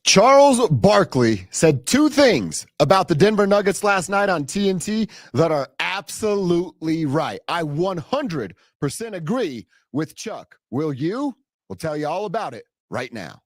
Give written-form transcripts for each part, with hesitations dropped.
Charles Barkley said two things about the Denver Nuggets last night on TNT that are absolutely right. I 100% agree with Chuck. Will you? We'll tell you all about it right now.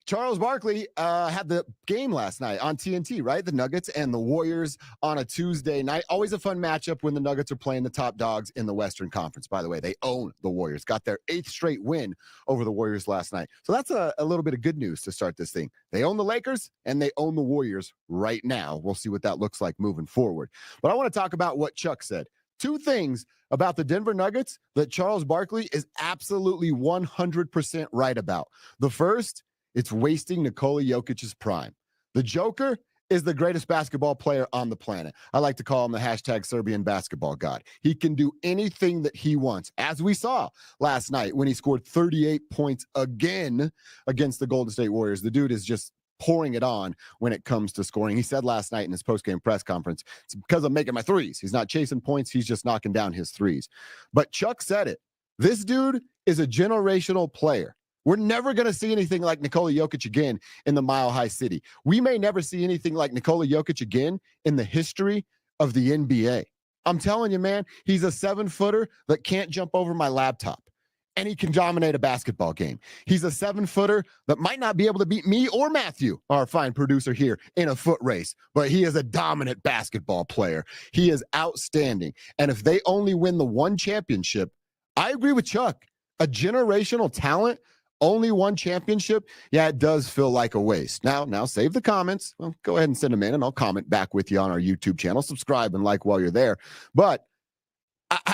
Charles Barkley had the game last night on TNT, right? The Nuggets and the Warriors on a Tuesday night. Always a fun matchup when the Nuggets are playing the top dogs in the Western Conference. By the way, they own the Warriors. Got their 8th straight win over the Warriors last night. So that's a little bit of good news to start this thing. They own the Lakers and they own the Warriors right now. We'll see what that looks like moving forward. But I want to talk about what Chuck said. Two things about the Denver Nuggets that Charles Barkley is absolutely 100% right about. The first, it's wasting Nikola Jokic's prime. The Joker is the greatest basketball player on the planet. I like to call him the hashtag Serbian basketball god. He can do anything that he wants, as we saw last night when he scored 38 points again against the Golden State Warriors. The dude is just pouring it on when it comes to scoring. He said last night in his post-game press conference, it's because I'm making my threes. He's not chasing points. He's just knocking down his threes. But Chuck said it. This dude is a generational player. We're never going to see anything like Nikola Jokic again in the Mile High City. We may never see anything like Nikola Jokic again in the history of the NBA. I'm telling you, man, he's a 7-footer that can't jump over my laptop, and he can dominate a basketball game. He's a 7-footer that might not be able to beat me or Matthew, our fine producer here, in a foot race, but he is a dominant basketball player. He is outstanding. And if they only win the one championship, I agree with Chuck. A generational talent, only one championship, yeah, it does feel like a waste. Now save the comments. Well, go ahead and send them in, and I'll comment back with you on our YouTube channel. Subscribe and like while you're there. But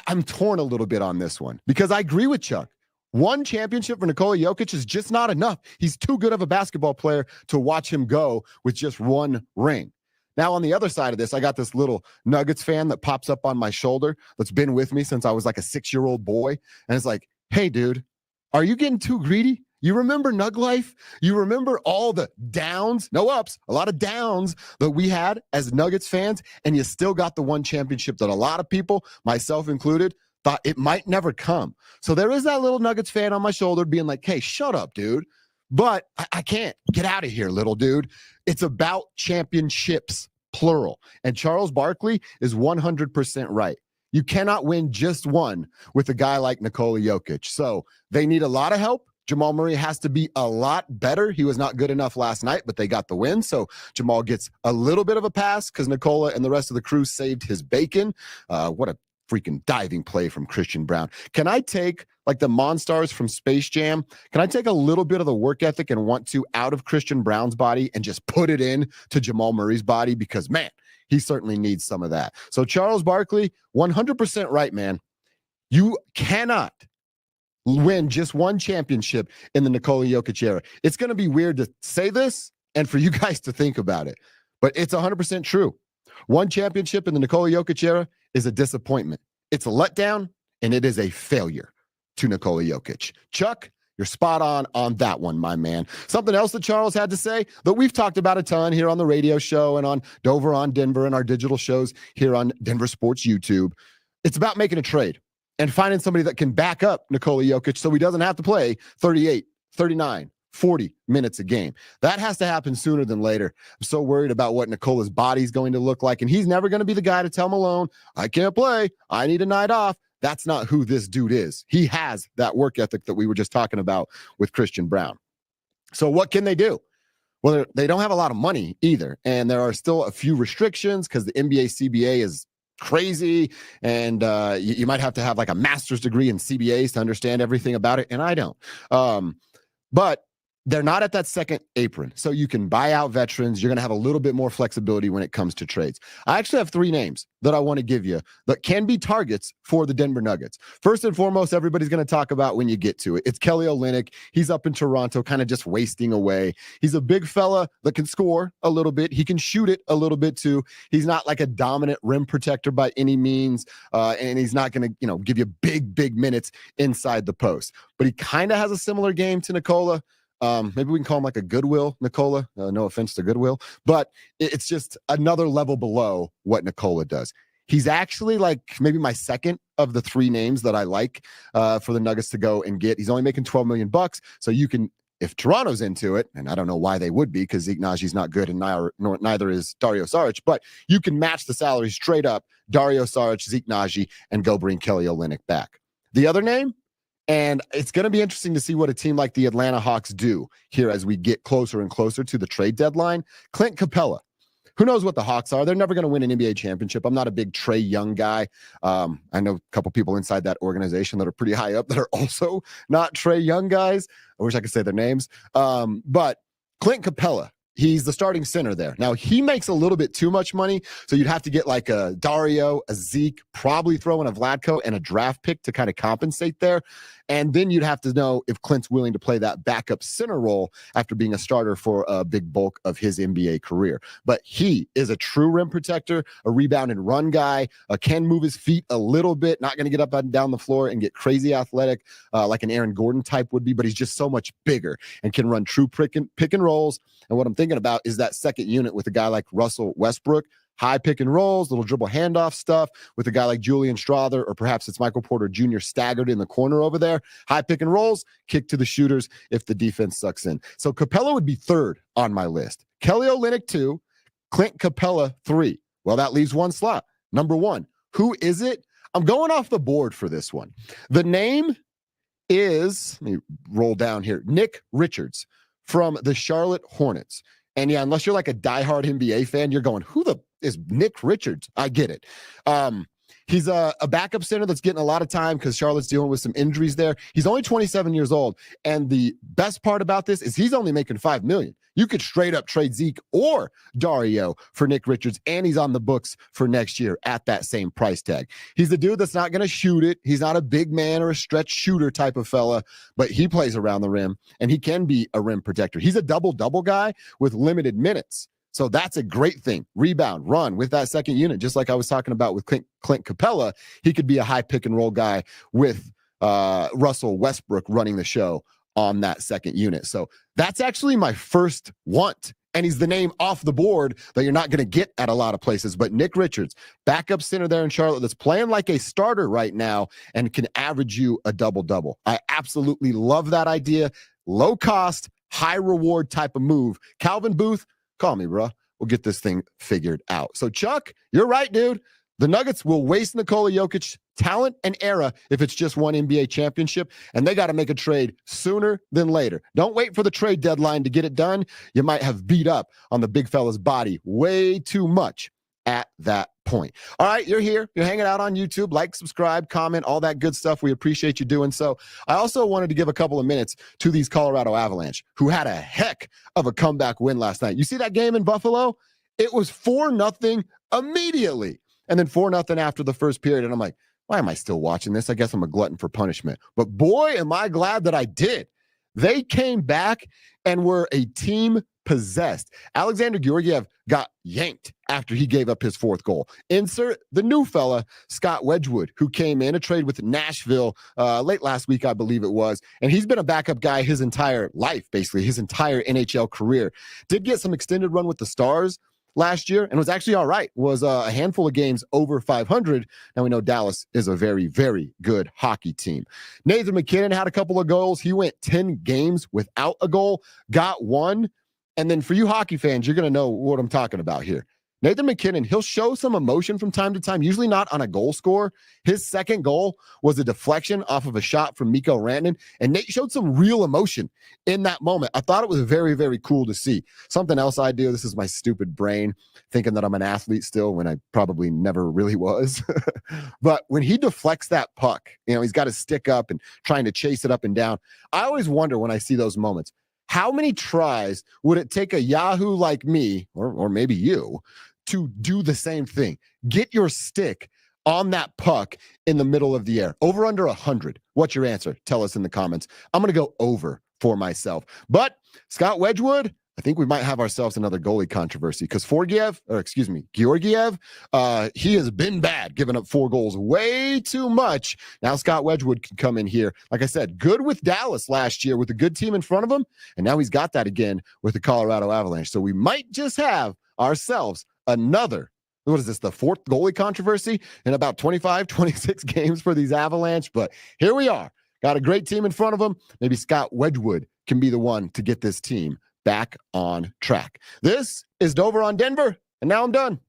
I'm torn a little bit on this one because I agree with Chuck. One championship for Nikola Jokic is just not enough. He's too good of a basketball player to watch him go with just one ring. Now, on the other side of this, I got this little Nuggets fan that pops up on my shoulder that's been with me since I was like a 6-year-old boy. And it's like, hey, dude, are you getting too greedy? You remember Nug life? You remember all the downs, no ups, a lot of downs that we had as Nuggets fans, and you still got the one championship that a lot of people, myself included, thought it might never come. So there is that little Nuggets fan on my shoulder being like, hey, shut up, dude. But I can't. Get out of here, little dude. It's about championships, plural. And Charles Barkley is 100% right. You cannot win just one with a guy like Nikola Jokic. So they need a lot of help. Jamal Murray has to be a lot better. He was not good enough last night, but they got the win. So Jamal gets a little bit of a pass because Nikola and the rest of the crew saved his bacon. What a freaking diving play from Christian Brown. Can I take, like the Monstars from Space Jam, can I take a little bit of the work ethic and want to out of Christian Brown's body and just put it in to Jamal Murray's body? Because, man, he certainly needs some of that. So Charles Barkley, 100% right, man. You cannot win just one championship in the Nikola Jokic era. It's going to be weird to say this and for you guys to think about it, but it's 100% true. One championship in the Nikola Jokic era is a disappointment. It's a letdown, and it is a failure to Nikola Jokic. Chuck, you're spot on that one, my man. Something else that Charles had to say that we've talked about a ton here on the radio show and on Dover on Denver and our digital shows here on Denver Sports YouTube. It's about making a trade and finding somebody that can back up Nikola Jokic so he doesn't have to play 38, 39, 40 minutes a game. That has to happen sooner than later. I'm so worried about what Nikola's body's going to look like, and he's never going to be the guy to tell Malone, I can't play. I need a night off. That's not who this dude is. He has that work ethic that we were just talking about with Christian Brown. So what can they do? Well, they don't have a lot of money either, and there are still a few restrictions because the NBA CBA is crazy, and you might have to have like a master's degree in CBAs to understand everything about it, and I don't. But they're not at that second apron, so you can buy out veterans. You're going to have a little bit more flexibility when it comes to trades. I actually have 3 names that I want to give you that can be targets for the Denver Nuggets. First and foremost, everybody's going to talk about when you get to it. It's Kelly Olynyk. He's up in Toronto, kind of just wasting away. He's a big fella that can score a little bit. He can shoot it a little bit too. He's not like a dominant rim protector by any means, and he's not going to, give you big minutes inside the post. But he kind of has a similar game to Nikola. Maybe we can call him like a Goodwill Nikola. No offense to Goodwill, but it's just another level below what Nikola does. He's actually like maybe my second of the three names that I like for the Nuggets to go and get. He's only making $12 million. So you can, if Toronto's into it, and I don't know why they would be because Zeke Naji's not good and neither is Dario Saric, but you can match the salary straight up, Dario Saric, Zeke Naji, and go bring Kelly Olynyk back. The other name, and it's going to be interesting to see what a team like the Atlanta Hawks do here as we get closer and closer to the trade deadline. Clint Capella. Who knows what the Hawks are? They're never going to win an NBA championship. I'm not a big Trae Young guy. I know a couple people inside that organization that are pretty high up that are also not Trae Young guys. I wish I could say their names. But Clint Capella, he's the starting center there. Now, he makes a little bit too much money, so you'd have to get like a Dario, a Zeke, probably throw in a Vlatko and a draft pick to kind of compensate there. And then you'd have to know if Clint's willing to play that backup center role after being a starter for a big bulk of his NBA career. But he is a true rim protector, a rebound and run guy, can move his feet a little bit, not going to get up and down the floor and get crazy athletic like an Aaron Gordon type would be, but he's just so much bigger and can run true pick and rolls. And what I'm thinking about is that second unit with a guy like Russell Westbrook, high pick and rolls, little dribble handoff stuff with a guy like Julian Strother, or perhaps it's Michael Porter Jr. staggered in the corner over there. High pick and rolls, kick to the shooters if the defense sucks in. So Capella would be third on my list. Kelly Olynyk 2, Clint Capella 3. Well, that leaves one slot. Number 1. Who is it? I'm going off the board for this one. The name is, let me roll down here, Nick Richards from the Charlotte Hornets. And yeah, unless you're like a diehard NBA fan, you're going, who the is Nick Richards? I get it. He's a backup center that's getting a lot of time because Charlotte's dealing with some injuries there. He's only 27 years old. And the best part about this is he's only making $5 million. You could straight up trade Zeke or Dario for Nick Richards, and he's on the books for next year at that same price tag. He's a dude that's not going to shoot it. He's not a big man or a stretch shooter type of fella, but he plays around the rim, and he can be a rim protector. He's a double-double guy with limited minutes. So that's a great thing. Rebound, run with that second unit, just like I was talking about with Clint Capella. He could be a high pick and roll guy with Russell Westbrook running the show on that second unit. So that's actually my first want. And he's the name off the board that you're not going to get at a lot of places. But Nick Richards, backup center there in Charlotte that's playing like a starter right now and can average you a double-double. I absolutely love that idea. Low cost, high reward type of move. Calvin Booth, call me, bro. We'll get this thing figured out. So, Chuck, you're right, dude. The Nuggets will waste Nikola Jokic talent and era if it's just one NBA championship, and they got to make a trade sooner than later. Don't wait for the trade deadline to get it done. You might have beat up on the big fella's body way too much at that point. All right, you're here. You're hanging out on YouTube. Like, subscribe, comment, all that good stuff. We appreciate you doing so. I also wanted to give a couple of minutes to these Colorado Avalanche, who had a heck of a comeback win last night. You see that game in Buffalo? It was 4-0 immediately, and then 4-0 after the first period. And I'm like, why am I still watching this? I guess I'm a glutton for punishment. But boy, am I glad that I did. They came back and were a team possessed. Alexander Georgiev got yanked after he gave up his fourth goal. Insert the new fella, Scott Wedgwood, who came in a trade with Nashville late last week, I believe it was. And he's been a backup guy his entire life, basically, his entire NHL career. Did get some extended run with the Stars last year and was actually all right. Was a handful of games over 500. Now we know Dallas is a very, very good hockey team. Nathan McKinnon had a couple of goals. He went 10 games without a goal, got one. And then for you hockey fans, you're going to know what I'm talking about here. Nathan McKinnon, he'll show some emotion from time to time, usually not on a goal score. His second goal was a deflection off of a shot from Mikko Rantanen, and Nate showed some real emotion in that moment. I thought it was very, very cool to see. Something else I do, this is my stupid brain, thinking that I'm an athlete still when I probably never really was. But when he deflects that puck, he's got his stick up and trying to chase it up and down. I always wonder when I see those moments, how many tries would it take a Yahoo like me, or maybe you, to do the same thing? Get your stick on that puck in the middle of the air. Over under 100. What's your answer? Tell us in the comments. I'm going to go over for myself. But Scott Wedgwood, I think we might have ourselves another goalie controversy because Georgiev, he has been bad, giving up 4 goals way too much. Now Scott Wedgwood can come in here. Like I said, good with Dallas last year with a good team in front of him. And now he's got that again with the Colorado Avalanche. So we might just have ourselves another what is this, the fourth goalie controversy in about 25, 26 games for these Avalanche? But here we are. Got a great team in front of them. Maybe Scott Wedgwood can be the one to get this team back on track. This is Dover on Denver, and now I'm done.